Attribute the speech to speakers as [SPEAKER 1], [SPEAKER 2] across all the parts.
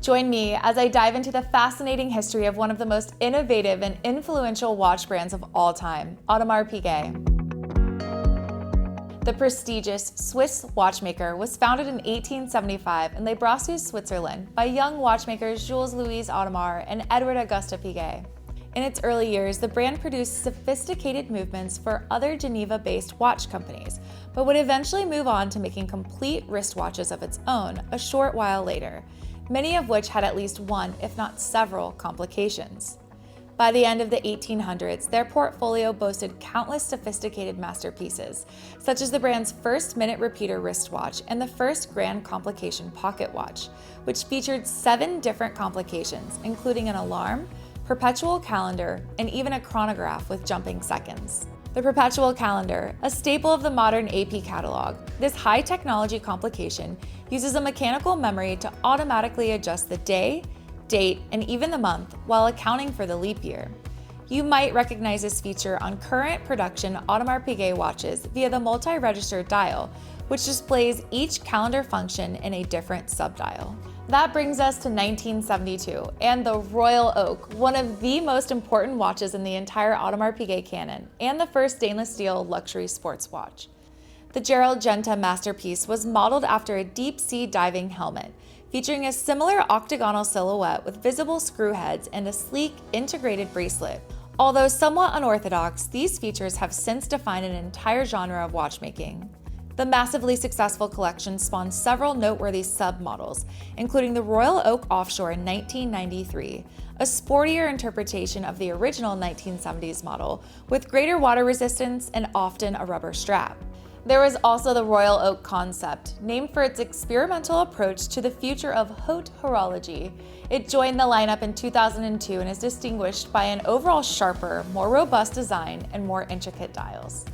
[SPEAKER 1] Join me as I dive into the fascinating history of one of the most innovative and influential watch brands of all time, Audemars Piguet. The prestigious Swiss watchmaker was founded in 1875 in Brassus, Switzerland by young watchmakers Jules Louis Audemars and Edward Auguste Piguet. In its early years, the brand produced sophisticated movements for other Geneva-based watch companies, but would eventually move on to making complete wristwatches of its own a short while later, many of which had at least one, if not several, complications. By the end of the 1800s, their portfolio boasted countless sophisticated masterpieces, such as the brand's first minute repeater wristwatch and the first Grand Complication pocket watch, which featured 7 different complications, including an alarm, perpetual calendar, and even a chronograph with jumping seconds. The perpetual calendar, a staple of the modern AP catalog, this high-technology complication uses a mechanical memory to automatically adjust the day, date, and even the month while accounting for the leap year. You might recognize this feature on current production Audemars Piguet watches via the multi-register dial, which displays each calendar function in a different subdial. That brings us to 1972 and the Royal Oak, one of the most important watches in the entire Audemars Piguet canon, and the first stainless steel luxury sports watch. The Gerald Genta masterpiece was modeled after a deep-sea diving helmet, featuring a similar octagonal silhouette with visible screw heads and a sleek, integrated bracelet. Although somewhat unorthodox, these features have since defined an entire genre of watchmaking. The massively successful collection spawned several noteworthy sub-models, including the Royal Oak Offshore in 1993, a sportier interpretation of the original 1970s model with greater water resistance and often a rubber strap. There was also the Royal Oak Concept, named for its experimental approach to the future of haute horology. It joined the lineup in 2002 and is distinguished by an overall sharper, more robust design and more intricate dials.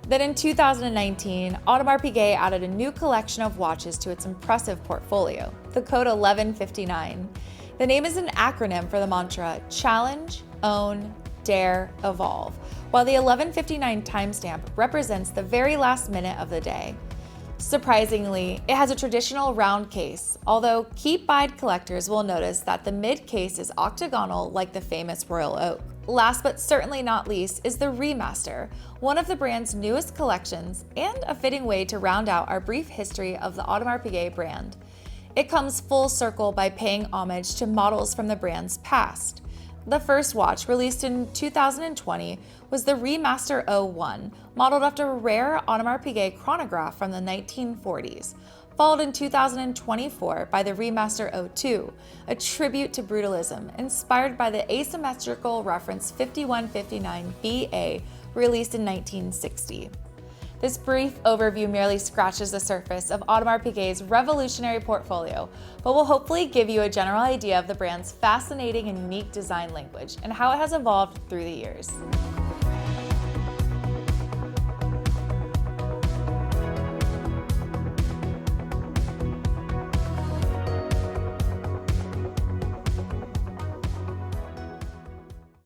[SPEAKER 1] Then in 2019, Audemars Piguet added a new collection of watches to its impressive portfolio, the code 1159. The name is an acronym for the mantra Challenge, Own, Dare, Evolve, while the 1159 timestamp represents the very last minute of the day. Surprisingly, it has a traditional round case, although keen-eyed collectors will notice that the mid-case is octagonal like the famous Royal Oak. Last but certainly not least is the Remaster, one of the brand's newest collections and a fitting way to round out our brief history of the Audemars Piguet brand. It comes full circle by paying homage to models from the brand's past. The first watch, released in 2020, was the Remaster 01, modeled after a rare Audemars Piguet chronograph from the 1940s, followed in 2024 by the Remaster 02, a tribute to brutalism inspired by the asymmetrical reference 5159BA, released in 1960. This brief overview merely scratches the surface of Audemars Piguet's revolutionary portfolio, but will hopefully give you a general idea of the brand's fascinating and unique design language and how it has evolved through the years.